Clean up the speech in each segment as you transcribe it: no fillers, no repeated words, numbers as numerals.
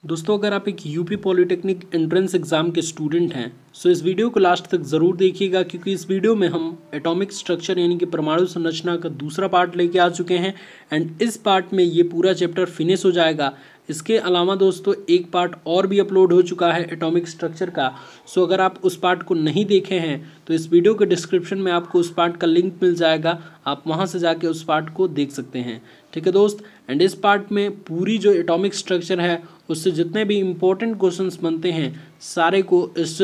दोस्तों अगर आप एक यूपी पॉलिटेक्निक एंट्रेंस एग्ज़ाम के स्टूडेंट हैं सो इस वीडियो को लास्ट तक ज़रूर देखिएगा, क्योंकि इस वीडियो में हम एटॉमिक स्ट्रक्चर यानी कि परमाणु संरचना का दूसरा पार्ट लेके आ चुके हैं। एंड इस पार्ट में ये पूरा चैप्टर फिनिश हो जाएगा। इसके अलावा दोस्तों एक पार्ट और भी अपलोड हो चुका है एटॉमिक स्ट्रक्चर का। सो अगर आप उस पार्ट को नहीं देखे हैं तो इस वीडियो के डिस्क्रिप्शन में आपको उस पार्ट का लिंक मिल जाएगा, आप वहाँ से जाके उस पार्ट को देख सकते हैं। ठीक है दोस्त। एंड इस पार्ट में पूरी जो एटॉमिक स्ट्रक्चर है उससे जितने भी इम्पोर्टेंट क्वेश्चंस बनते हैं सारे को इस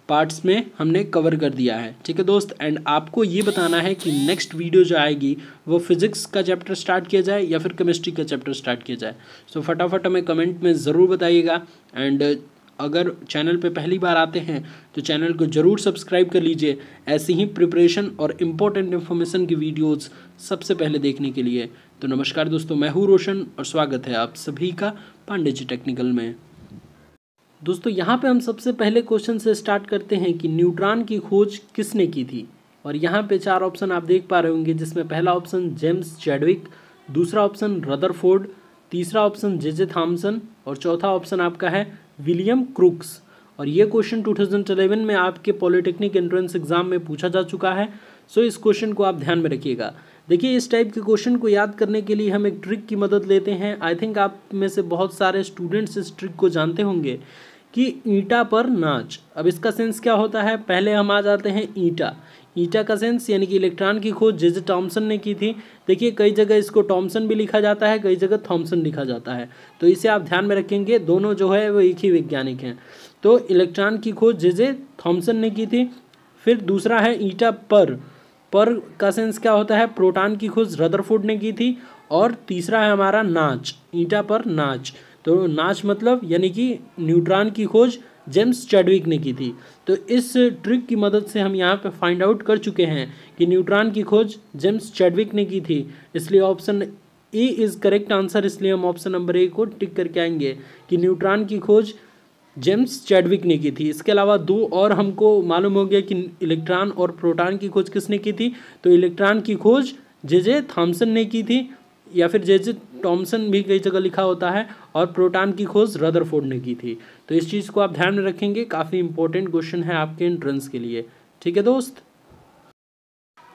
पार्ट्स में हमने कवर कर दिया है। ठीक है दोस्त। एंड आपको ये बताना है कि नेक्स्ट वीडियो जो आएगी वो फिजिक्स का चैप्टर स्टार्ट किया जाए या फिर केमिस्ट्री का चैप्टर स्टार्ट किया जाए। सो फटाफट हमें कमेंट में ज़रूर बताइएगा। एंड अगर चैनल पे पहली बार आते हैं तो चैनल को ज़रूर सब्सक्राइब कर लीजिए, ऐसी ही प्रिपरेशन और इम्पोर्टेंट इन्फॉर्मेशन की वीडियोज़ सबसे पहले देखने के लिए। तो नमस्कार दोस्तों, मैं हूँ रोशन और स्वागत है आप सभी का पांडे जी टेक्निकल में। दोस्तों यहाँ पे हम सबसे पहले क्वेश्चन से स्टार्ट करते हैं कि न्यूट्रॉन की खोज किसने की थी। और यहाँ पे 4 ऑप्शन आप देख पा रहे होंगे, जिसमें पहला ऑप्शन जेम्स चैडविक, दूसरा ऑप्शन रदरफोर्ड, तीसरा ऑप्शन जे थॉमसन और चौथा ऑप्शन आपका है विलियम क्रूक्स। और ये क्वेश्चन 2011 में आपके पॉलिटेक्निक एंट्रेंस एग्जाम में पूछा जा चुका है। सो इस क्वेश्चन को आप ध्यान में रखिएगा। देखिए इस टाइप के क्वेश्चन को याद करने के लिए हम एक ट्रिक की मदद लेते हैं। आई थिंक आप में से बहुत सारे स्टूडेंट्स इस ट्रिक को जानते होंगे कि ईंटा पर नाच। अब इसका सेंस क्या होता है, पहले हम आ जाते हैं ईंटा। ईंटा का सेंस यानी कि इलेक्ट्रॉन की खोज जे थॉमसन ने की थी। देखिए कई जगह इसको थॉमसन भी लिखा जाता है, कई जगह थॉमसन लिखा जाता है, तो इसे आप ध्यान में रखेंगे, दोनों जो है वो एक ही वैज्ञानिक हैं। तो इलेक्ट्रॉन की खोज जे थॉमसन ने की थी। फिर दूसरा है ईंटा पर का सेंस क्या होता है, प्रोटॉन की खोज रदरफोर्ड ने की थी। और तीसरा है हमारा नाच, ईंटा पर नाच, तो नाच मतलब यानी कि न्यूट्रॉन की खोज जेम्स चैडविक ने की थी। तो इस ट्रिक की मदद से हम यहाँ पे फाइंड आउट कर चुके हैं कि न्यूट्रॉन की खोज जेम्स चैडविक ने की थी, इसलिए option A is correct answer. इसलिए हम ऑप्शन नंबर ए को टिक करके आएंगे कि न्यूट्रॉन की खोज जेम्स चैडविक ने की थी। इसके अलावा 2 और हमको मालूम हो गया कि इलेक्ट्रॉन और प्रोटॉन की खोज किसने की थी। तो इलेक्ट्रॉन की खोज जे थॉमसन ने की थी, या फिर जे थॉमसन भी कई जगह लिखा होता है, और प्रोटॉन की खोज रदरफोर्ड ने की थी। तो इस चीज़ को आप ध्यान में रखेंगे, काफ़ी इंपॉर्टेंट क्वेश्चन है आपके एंट्रेंस के लिए। ठीक है दोस्त।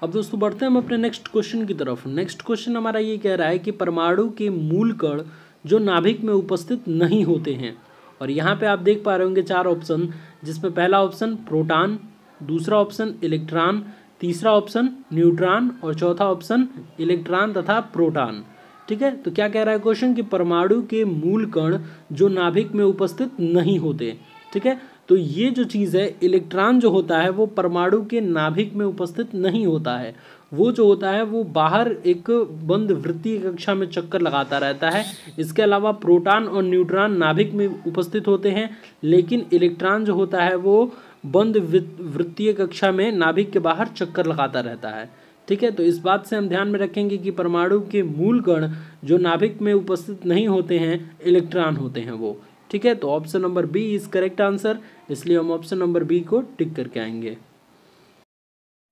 अब दोस्तों बढ़ते हैं हम अपने नेक्स्ट क्वेश्चन की तरफ। नेक्स्ट क्वेश्चन हमारा ये कह रहा है कि परमाणु के मूल कण जो नाभिक में उपस्थित नहीं होते हैं। और यहाँ पे आप देख पा रहे होंगे 4 ऑप्शन, जिसमें पहला ऑप्शन प्रोटॉन, दूसरा ऑप्शन इलेक्ट्रॉन, तीसरा ऑप्शन न्यूट्रॉन और चौथा ऑप्शन इलेक्ट्रॉन तथा प्रोटॉन। ठीक है, तो क्या कह रहा है क्वेश्चन कि परमाणु के मूल कण जो नाभिक में उपस्थित नहीं होते। ठीक है, तो ये जो चीज़ है, इलेक्ट्रॉन जो होता है वो परमाणु के नाभिक में उपस्थित नहीं होता है। वो जो होता है वो बाहर एक बंद वृत्तीय कक्षा में चक्कर लगाता रहता है। इसके अलावा प्रोटॉन और न्यूट्रॉन नाभिक में उपस्थित होते हैं, लेकिन इलेक्ट्रॉन जो होता है वो बंद वृत्तीय कक्षा में नाभिक के बाहर चक्कर लगाता रहता है। ठीक है, तो इस बात से हम ध्यान में रखेंगे कि परमाणु के मूल कण जो नाभिक में उपस्थित नहीं होते हैं, इलेक्ट्रॉन होते हैं वो। ठीक है, तो option number B is correct answer, इसलिए हम ऑप्शन नंबर बी को टिक करके आएंगे।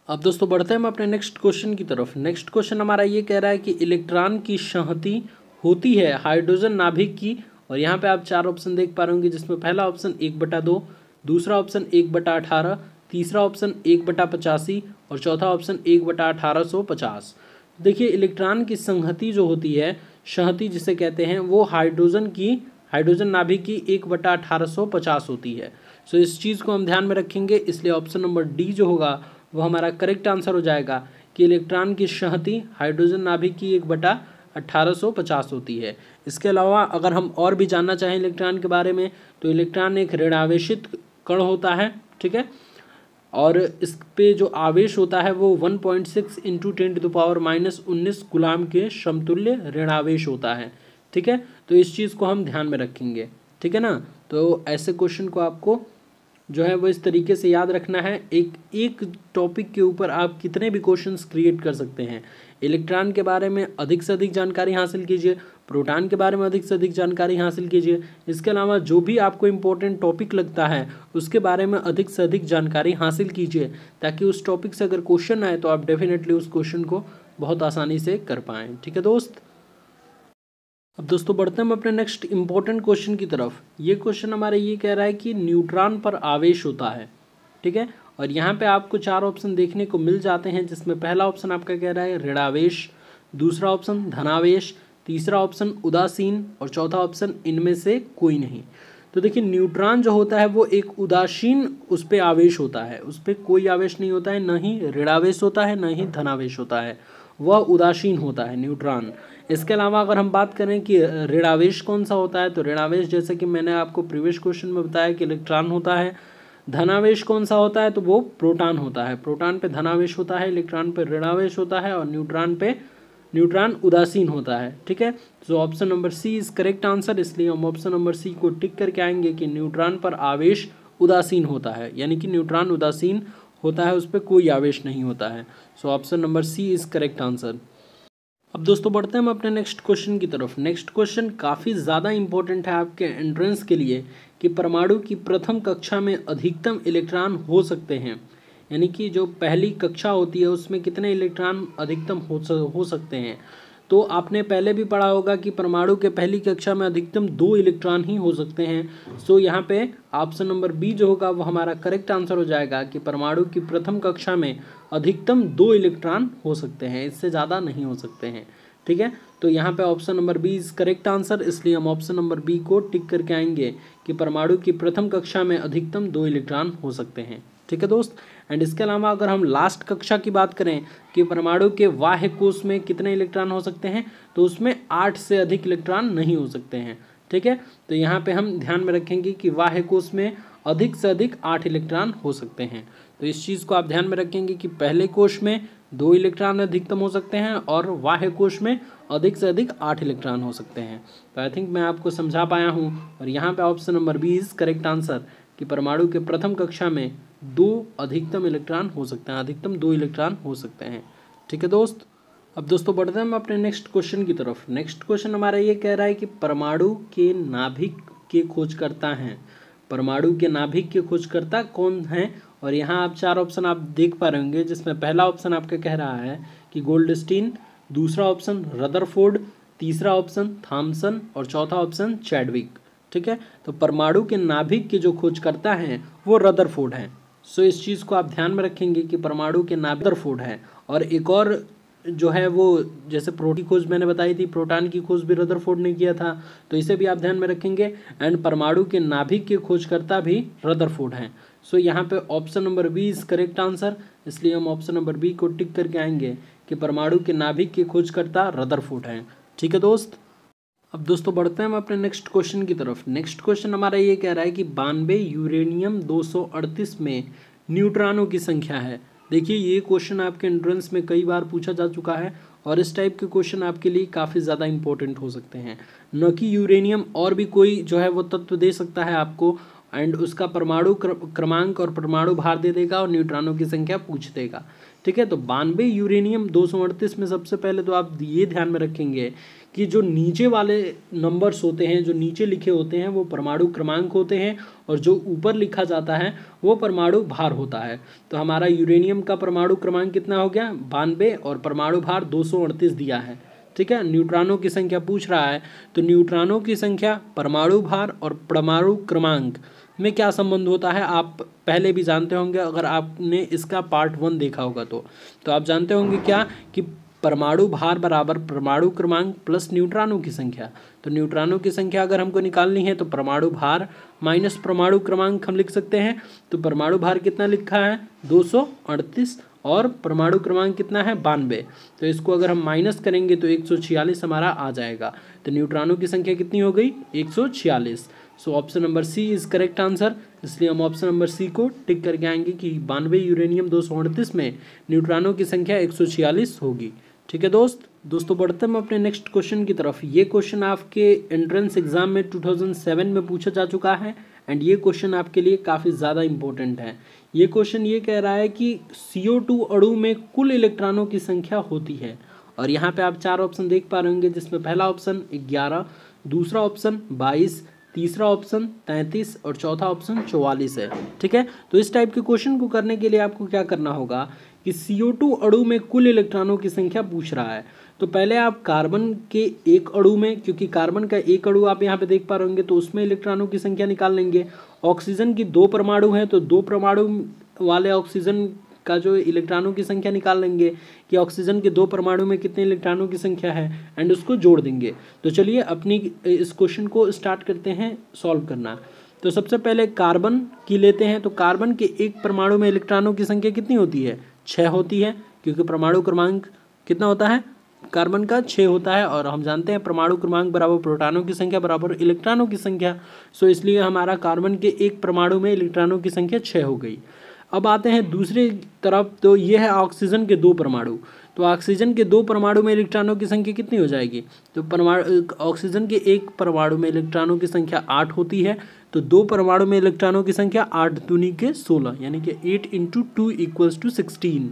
अब दोस्तों बढ़ते हैं हम अपने नेक्स्ट क्वेश्चन की तरफ। नेक्स्ट क्वेश्चन हमारा ये कह रहा है कि इलेक्ट्रॉन की संहति होती है हाइड्रोजन नाभिक की। और यहाँ पे आप 4 ऑप्शन देख पा रहे होंगे, जिसमें पहला ऑप्शन 1/2, दूसरा ऑप्शन 1/18, तीसरा ऑप्शन 1/85 और चौथा ऑप्शन 1/1850। देखिए इलेक्ट्रॉन की संहति जो होती है, संहति जिसे कहते हैं, वो हाइड्रोजन नाभिक की 1/1850 होती है। सो इस चीज़ को हम ध्यान में रखेंगे, इसलिए ऑप्शन नंबर डी जो होगा वो हमारा करेक्ट आंसर हो जाएगा कि इलेक्ट्रॉन की संहति हाइड्रोजन नाभिक की 1/1850 होती है। इसके अलावा अगर हम और भी जानना चाहें इलेक्ट्रॉन के बारे में, तो इलेक्ट्रॉन एक ऋणावेशित कण होता है। ठीक है, और इस पे जो आवेश होता है वो 1.6 × 10⁻⁻19 कूलाम के समतुल्य ऋणावेश होता है। ठीक है, तो इस चीज़ को हम ध्यान में रखेंगे। ठीक है ना, तो ऐसे क्वेश्चन को आपको जो है वो इस तरीके से याद रखना है। एक टॉपिक के ऊपर आप कितने भी क्वेश्चंस क्रिएट कर सकते हैं। इलेक्ट्रॉन के बारे में अधिक से अधिक जानकारी हासिल कीजिए, प्रोटॉन के बारे में अधिक से अधिक जानकारी हासिल कीजिए। इसके अलावा जो भी आपको इम्पोर्टेंट टॉपिक लगता है उसके बारे में अधिक से अधिक जानकारी हासिल कीजिए, ताकि उस टॉपिक से अगर क्वेश्चन आए तो आप डेफिनेटली उस क्वेश्चन को बहुत आसानी से कर पाएँ। ठीक है दोस्त। अब दोस्तों बढ़ते हैं हम अपने नेक्स्ट इंपॉर्टेंट क्वेश्चन की तरफ। ये क्वेश्चन हमारे ये कह रहा है कि न्यूट्रॉन पर आवेश होता है, ठीक है। और यहाँ पे आपको 4 ऑप्शन देखने को मिल जाते हैं, जिसमें पहला ऑप्शन आपका कह रहा है ऋणावेश, दूसरा ऑप्शन धनावेश, तीसरा ऑप्शन उदासीन और चौथा ऑप्शन इनमें से कोई नहीं। तो देखिए न्यूट्रॉन जो होता है वो एक उदासीन उस पर आवेश होता है, उस पर कोई आवेश नहीं होता है, न ही ऋणावेश होता है न ही धनावेश होता है, वह उदासीन होता है न्यूट्रॉन। इसके अलावा अगर हम बात करें कि ऋणावेश कौन सा होता है, तो ऋणावेश जैसे कि मैंने आपको प्रीवियस क्वेश्चन में बताया कि इलेक्ट्रॉन होता है। धनावेश कौन सा होता है, तो वो प्रोटॉन होता है। प्रोटॉन पे धनावेश होता है, इलेक्ट्रॉन पे ऋणावेश होता है और न्यूट्रॉन उदासीन होता है, ठीक है। तो option number C is correct answer, इसलिए हम ऑप्शन नंबर सी को टिक करके आएंगे कि न्यूट्रॉन पर आवेश उदासीन होता है, यानी कि न्यूट्रॉन उदासीन होता है, उस पर कोई आवेश नहीं होता है। So option number C is correct answer. अब दोस्तों बढ़ते हैं हम अपने नेक्स्ट क्वेश्चन की तरफ। नेक्स्ट क्वेश्चन काफ़ी ज़्यादा इंपॉर्टेंट है आपके एंट्रेंस के लिए कि परमाणु की प्रथम कक्षा में अधिकतम इलेक्ट्रॉन हो सकते हैं, यानी कि जो पहली कक्षा होती है उसमें कितने इलेक्ट्रॉन अधिकतम हो सकते हैं। तो आपने पहले भी पढ़ा होगा कि परमाणु के पहली कक्षा में अधिकतम 2 इलेक्ट्रॉन ही हो सकते हैं। सो यहाँ पे ऑप्शन नंबर बी जो होगा वो हमारा करेक्ट आंसर हो जाएगा कि परमाणु की प्रथम कक्षा में अधिकतम 2 इलेक्ट्रॉन हो सकते हैं, इससे ज़्यादा नहीं हो सकते हैं, ठीक है। तो यहाँ पे option number B is correct answer, इसलिए हम ऑप्शन नंबर बी को टिक करके आएंगे कि परमाणु की प्रथम कक्षा में अधिकतम 2 इलेक्ट्रॉन हो सकते हैं, ठीक है दोस्त। एंड इसके अलावा अगर हम लास्ट कक्षा की बात करें कि परमाणु के बाह्य कोश में कितने इलेक्ट्रॉन हो सकते हैं, तो उसमें 8 से अधिक इलेक्ट्रॉन नहीं हो सकते हैं, ठीक है। तो यहाँ पे हम ध्यान में रखेंगे कि बाह्य कोश में अधिक से अधिक 8 इलेक्ट्रॉन हो सकते हैं। तो इस चीज़ को आप ध्यान में रखेंगे कि पहले कोश में 2 इलेक्ट्रॉन अधिकतम हो सकते हैं और बाह्य कोश में अधिक से अधिक 8 इलेक्ट्रॉन हो सकते हैं। तो आई थिंक मैं आपको समझा पाया हूँ। और यहाँ पे option number B is correct answer कि परमाणु के प्रथम कक्षा में 2 अधिकतम इलेक्ट्रॉन हो सकते हैं, अधिकतम 2 इलेक्ट्रॉन हो सकते हैं, ठीक है दोस्त। अब दोस्तों बढ़ते हैं हम अपने नेक्स्ट क्वेश्चन की तरफ। नेक्स्ट क्वेश्चन हमारा ये कह रहा है कि परमाणु के नाभिक के खोजकर्ता हैं, परमाणु के नाभिक के खोजकर्ता कौन हैं। और यहाँ आप 4 ऑप्शन आप देख पा रहे होंगे, जिसमें पहला ऑप्शन आपका कह रहा है कि गोल्डस्टीन, दूसरा ऑप्शन रदरफोर्ड, तीसरा ऑप्शन थॉमसन और चौथा ऑप्शन चैडविक, ठीक है। तो परमाणु के नाभिक के जो खोजकर्ता हैं वो रदरफोर्ड हैं। सो इस चीज़ को आप ध्यान में रखेंगे कि परमाणु के नाभिक रदरफोर्ड है। और एक और जो है वो जैसे प्रोटॉन की खोज मैंने बताई थी, प्रोटॉन की खोज भी रदरफोर्ड ने किया था, तो इसे भी आप ध्यान में रखेंगे। एंड परमाणु के नाभिक के खोजकर्ता भी रदरफोर्ड हैं। सो यहाँ पे option number B is correct answer, इसलिए हम ऑप्शन नंबर बी को टिक करके आएंगे कि परमाणु के नाभिक के खोजकर्ता रदरफोर्ड हैं, ठीक है दोस्त। अब दोस्तों बढ़ते हैं हम अपने नेक्स्ट क्वेश्चन की तरफ। नेक्स्ट क्वेश्चन हमारा ये कह रहा है कि 92 यूरेनियम 238 में न्यूट्रॉनों की संख्या है। देखिए ये क्वेश्चन आपके एंट्रेंस में कई बार पूछा जा चुका है और इस टाइप के क्वेश्चन आपके लिए काफ़ी ज़्यादा इंपॉर्टेंट हो सकते हैं। न कि यूरेनियम, और भी कोई जो है वो तत्व दे सकता है आपको, एंड उसका परमाणु क्रमांक और परमाणु भार दे देगा और न्यूट्रॉनों की संख्या पूछ देगा, ठीक है। तो 92 यूरेनियम 238 में सबसे पहले तो आप ये ध्यान में रखेंगे कि जो नीचे वाले नंबर्स होते हैं, जो नीचे लिखे होते हैं वो परमाणु क्रमांक होते हैं और जो ऊपर लिखा जाता है वो परमाणु भार होता है। तो हमारा यूरेनियम का परमाणु क्रमांक कितना हो गया 92 और परमाणु भार 238 दिया है, ठीक है। न्यूट्रॉनों की संख्या पूछ रहा है, तो न्यूट्रॉनों की संख्या, परमाणु भार और परमाणु क्रमांक में क्या संबंध होता है आप पहले भी जानते होंगे, अगर आपने इसका पार्ट 1 देखा होगा तो आप जानते होंगे क्या कि परमाणु भार बराबर परमाणु क्रमांक प्लस न्यूट्रॉनों की संख्या। तो न्यूट्रॉनों की संख्या अगर हमको निकालनी है तो परमाणु भार माइनस परमाणु क्रमांक हम लिख सकते हैं। तो परमाणु भार कितना लिखा है 238 और परमाणु क्रमांक कितना है 92। तो इसको अगर हम माइनस करेंगे तो 146 हमारा आ जाएगा। तो न्यूट्रॉनों की संख्या कितनी हो गई 146। So option number C is correct answer, इसलिए हम ऑप्शन नंबर सी को टिक करके आएंगे कि 92 यूरेनियम 238 में न्यूट्रॉनों की संख्या 146 होगी, ठीक है दोस्तों बढ़ते हम अपने नेक्स्ट क्वेश्चन की तरफ। ये क्वेश्चन आपके एंट्रेंस एग्जाम में 2007 में पूछा जा चुका है एंड ये क्वेश्चन आपके लिए काफ़ी ज़्यादा इंपॉर्टेंट है। ये क्वेश्चन ये कह रहा है कि CO2 अणु में कुल इलेक्ट्रॉनों की संख्या होती है। और यहाँ पे आप 4 ऑप्शन देख पा रहे होंगे, जिसमें पहला ऑप्शन 11, दूसरा ऑप्शन 22, तीसरा ऑप्शन 33 और चौथा ऑप्शन 44 है, ठीक है। तो इस टाइप के क्वेश्चन को करने के लिए आपको क्या करना होगा कि CO2 अणु में कुल इलेक्ट्रॉनों की संख्या पूछ रहा है। तो पहले आप कार्बन के एक अणु में, क्योंकि कार्बन का एक अणु आप यहाँ पे देख पा रहे होंगे, तो उसमें इलेक्ट्रॉनों की संख्या निकाल लेंगे। ऑक्सीजन की 2 परमाणु हैं तो 2 परमाणु वाले ऑक्सीजन का जो इलेक्ट्रॉनों की संख्या निकाल लेंगे कि ऑक्सीजन के 2 परमाणु में कितने इलेक्ट्रॉनों की संख्या है, एंड उसको जोड़ देंगे। तो चलिए अपनी इस क्वेश्चन को स्टार्ट करते हैं सॉल्व करना। तो सबसे पहले कार्बन की लेते हैं। तो कार्बन के एक परमाणु में इलेक्ट्रॉनों की संख्या कितनी होती है? 6 होती है, क्योंकि परमाणु क्रमांक कितना होता है कार्बन का? 6 होता है। और हम जानते हैं परमाणु क्रमांक बराबर प्रोटॉनों की संख्या बराबर इलेक्ट्रॉनों की संख्या। सो इसलिए हमारा कार्बन के एक परमाणु में इलेक्ट्रॉनों की संख्या 6 हो गई। अब आते हैं दूसरी तरफ, तो ये है ऑक्सीजन के 2 परमाणु। तो ऑक्सीजन के 2 परमाणु में इलेक्ट्रॉनों की संख्या कितनी हो जाएगी? तो ऑक्सीजन के एक परमाणु में इलेक्ट्रॉनों की संख्या 8 होती है, तो 2 परमाणु में इलेक्ट्रॉनों की संख्या 8 दूनी के 16, यानी कि 8 × 2 = 16।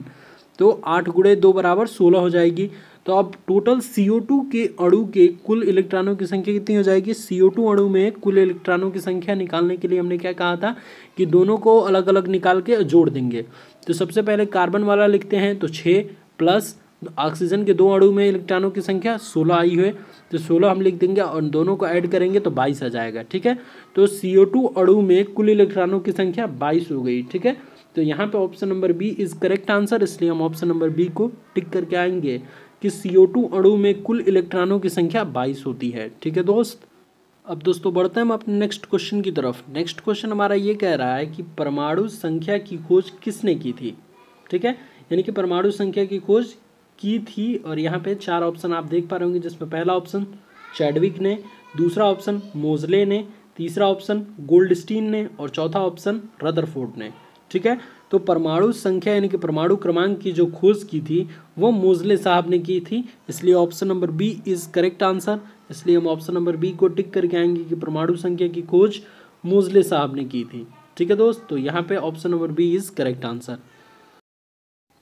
तो 8 × 2 बराबर 16 हो जाएगी। तो अब टोटल CO2 के अणु के कुल इलेक्ट्रॉनों की संख्या कितनी हो जाएगी? CO2 अणु में कुल इलेक्ट्रॉनों की संख्या निकालने के लिए हमने क्या कहा था कि दोनों को अलग अलग निकाल के जोड़ देंगे। तो सबसे पहले कार्बन वाला लिखते हैं, तो 6 प्लस ऑक्सीजन के 2 अणु में इलेक्ट्रॉनों की संख्या 16 आई है, तो 16 हम लिख देंगे और दोनों को ऐड करेंगे तो 22 आ जाएगा। ठीक है, तो CO2 अणु में कुल इलेक्ट्रॉनों की संख्या 22 हो गई। ठीक है, तो यहाँ पे option number B is correct answer, इसलिए हम ऑप्शन नंबर बी को टिक करके आएंगे कि CO2 अणु में कुल इलेक्ट्रॉनों की संख्या 22 होती है। ठीक है दोस्त, अब दोस्तों बढ़ते हैं हम अपने नेक्स्ट क्वेश्चन की तरफ। नेक्स्ट क्वेश्चन हमारा ये कह रहा है कि परमाणु संख्या की खोज किसने की थी? ठीक है, यानी कि परमाणु संख्या की खोज की थी, और यहाँ पे 4 ऑप्शन आप देख पा रहे होंगे, जिसमें पहला ऑप्शन चैडविक ने, दूसरा ऑप्शन मोजले ने, तीसरा ऑप्शन गोल्डस्टीन ने, और चौथा ऑप्शन रदरफोर्ड ने। ठीक है, तो परमाणु संख्या यानी कि परमाणु क्रमांक की जो खोज की थी वो मोजले साहब ने की थी, इसलिए option number B is correct answer. इसलिए हम ऑप्शन नंबर बी को टिक करके आएंगे कि परमाणु संख्या की खोज मोजले साहब ने की थी। ठीक है दोस्त, तो यहाँ पे option number B is correct answer.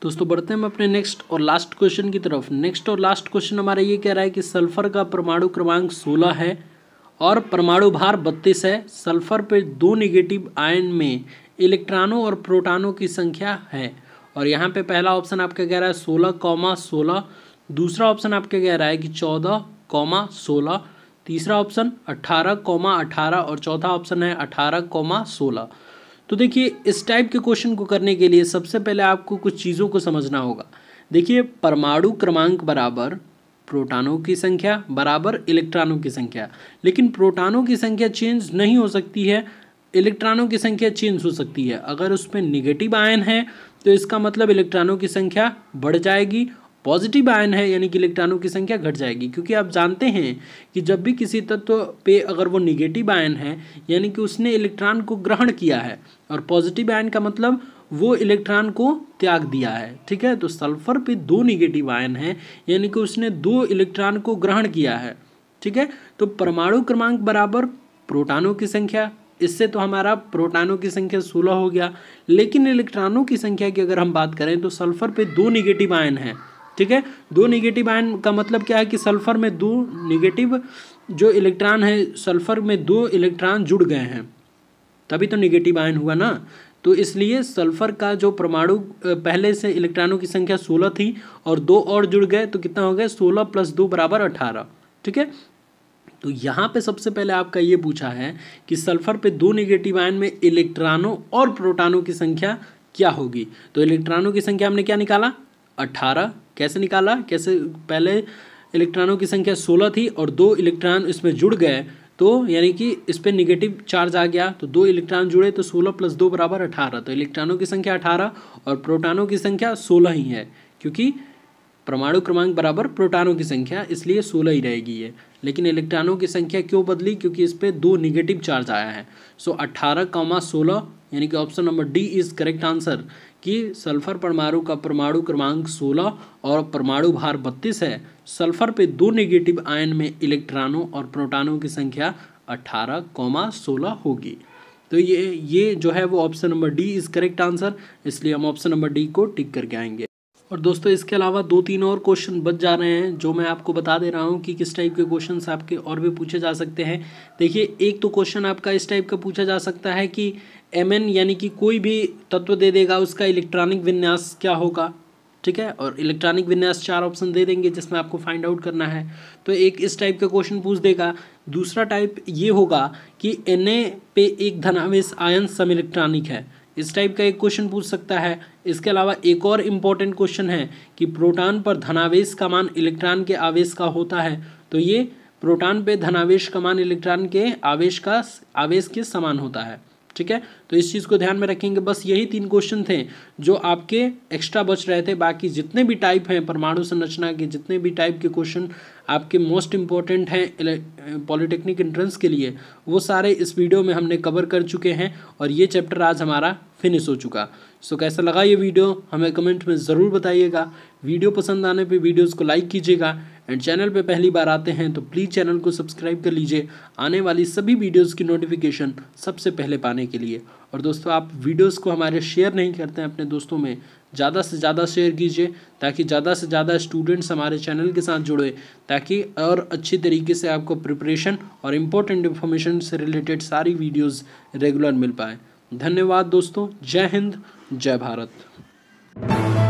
दोस्तों बढ़ते हैं हम अपने नेक्स्ट और लास्ट क्वेश्चन की तरफ। नेक्स्ट और लास्ट क्वेश्चन हमारा ये कह रहा है कि सल्फर का परमाणु क्रमांक 16 है और परमाणु भार 32 है। सल्फर पे 2 नेगेटिव आयन में इलेक्ट्रॉनों और प्रोटॉनों की संख्या है, और यहाँ पे पहला ऑप्शन आपका कह रहा है 16,16, दूसरा ऑप्शन आपका कह रहा है कि 14,16, तीसरा ऑप्शन 18,18 और चौथा ऑप्शन है 18,16। तो देखिए इस टाइप के क्वेश्चन को करने के लिए सबसे पहले आपको कुछ चीज़ों को समझना होगा। देखिए परमाणु क्रमांक बराबर प्रोटॉनों की संख्या बराबर इलेक्ट्रॉनों की संख्या, लेकिन प्रोटॉनों की संख्या चेंज नहीं हो सकती है, इलेक्ट्रॉनों की संख्या चेंज हो सकती है। अगर उसमें निगेटिव आयन है तो इसका मतलब इलेक्ट्रॉनों की संख्या बढ़ जाएगी, पॉजिटिव आयन है यानी कि इलेक्ट्रॉनों की संख्या घट जाएगी। क्योंकि आप जानते हैं कि जब भी किसी तत्व पे अगर वो निगेटिव आयन है यानी कि उसने इलेक्ट्रॉन को ग्रहण किया है, और पॉजिटिव आयन का मतलब वो इलेक्ट्रॉन को त्याग दिया है। ठीक है, तो सल्फर पे 2 निगेटिव आयन है यानी कि उसने 2 इलेक्ट्रॉन को ग्रहण किया है। ठीक है, तो परमाणु क्रमांक बराबर प्रोटॉनों की संख्या, इससे तो हमारा प्रोटॉनों की संख्या 16 हो गया, लेकिन इलेक्ट्रॉनों की संख्या की अगर हम बात करें तो सल्फर पे 2 निगेटिव आयन है। ठीक है, 2 निगेटिव आयन का मतलब क्या है कि सल्फर में 2 निगेटिव जो इलेक्ट्रॉन है, सल्फर में 2 इलेक्ट्रॉन जुड़ गए हैं, तभी तो निगेटिव आयन हुआ ना। तो इसलिए सल्फर का जो परमाणु पहले से इलेक्ट्रॉनों की संख्या 16 थी और 2 और जुड़ गए तो कितना हो गया? 16 + 2 = 18। ठीक है, तो यहाँ पे सबसे पहले आपका ये पूछा है कि सल्फर पे 2 निगेटिव आयन में इलेक्ट्रॉनों और प्रोटॉनों की संख्या क्या होगी। तो इलेक्ट्रॉनों की संख्या हमने क्या निकाला? 18। कैसे निकाला? कैसे? पहले इलेक्ट्रॉनों की संख्या 16 थी और 2 इलेक्ट्रॉन इसमें जुड़ गए, तो यानी कि इस पर निगेटिव चार्ज आ गया, तो 2 इलेक्ट्रॉन जुड़े तो 16 + 2 = 18। तो इलेक्ट्रॉनों की संख्या 18 और प्रोटॉनों की संख्या 16 ही है, क्योंकि परमाणु क्रमांक बराबर प्रोटॉनों की संख्या, इसलिए 16 ही रहेगी ये। लेकिन इलेक्ट्रॉनों की संख्या क्यों बदली? क्योंकि इस पर 2 निगेटिव चार्ज आया है। सो 18,16 यानी कि option number D is correct answer कि सल्फर परमाणु का परमाणु क्रमांक 16 और परमाणु भार 32 है। सल्फर पे 2 निगेटिव आयन में इलेक्ट्रॉनों और प्रोटॉनों की संख्या 18,16 होगी। तो ये जो है वो option number D is correct answer, इसलिए हम ऑप्शन नंबर डी को टिक करके आएंगे। और दोस्तों इसके अलावा 2-3 और क्वेश्चन बच जा रहे हैं जो मैं आपको बता दे रहा हूँ कि किस टाइप के क्वेश्चंस आपके और भी पूछे जा सकते हैं। देखिए, एक तो क्वेश्चन आपका इस टाइप का पूछा जा सकता है कि Mn यानी कि कोई भी तत्व दे देगा, उसका इलेक्ट्रॉनिक विन्यास क्या होगा, ठीक है, और इलेक्ट्रॉनिक विन्यास 4 ऑप्शन दे देंगे जिसमें आपको फाइंड आउट करना है। तो एक इस टाइप का क्वेश्चन पूछ देगा। दूसरा टाइप ये होगा कि Na पे एक धनावेश आयन सम इलेक्ट्रॉनिक है, इस टाइप का एक क्वेश्चन पूछ सकता है। इसके अलावा एक और इम्पॉर्टेंट क्वेश्चन है कि प्रोटॉन पर धनावेश का मान इलेक्ट्रॉन के आवेश का होता है, तो ये प्रोटॉन पे धनावेश का मान इलेक्ट्रॉन के आवेश के समान होता है, ठीक है। तो इस चीज़ को ध्यान में रखेंगे। बस यही 3 क्वेश्चन थे जो आपके एक्स्ट्रा बच रहे थे। बाकी जितने भी टाइप हैं परमाणु संरचना के, जितने भी टाइप के क्वेश्चन आपके मोस्ट इम्पॉर्टेंट हैं पॉलिटेक्निक एंट्रेंस के लिए, वो सारे इस वीडियो में हमने कवर कर चुके हैं और ये चैप्टर आज हमारा फिनिश हो चुका। सो कैसा लगा ये वीडियो हमें कमेंट में ज़रूर बताइएगा। वीडियो पसंद आने पे वीडियोस को लाइक कीजिएगा एंड चैनल पे पहली बार आते हैं तो प्लीज़ चैनल को सब्सक्राइब कर लीजिए आने वाली सभी वीडियोस की नोटिफिकेशन सबसे पहले पाने के लिए। और दोस्तों, आप वीडियोस को हमारे शेयर नहीं करते हैं अपने दोस्तों में, ज़्यादा से ज़्यादा शेयर कीजिए ताकि ज़्यादा से ज़्यादा स्टूडेंट्स हमारे चैनल के साथ जुड़े, ताकि और अच्छी तरीके से आपको प्रिपरेशन और इम्पोर्टेंट इन्फॉर्मेशन से रिलेटेड सारी वीडियोज़ रेगुलर मिल पाए। धन्यवाद दोस्तों। जय हिंद, जय भारत।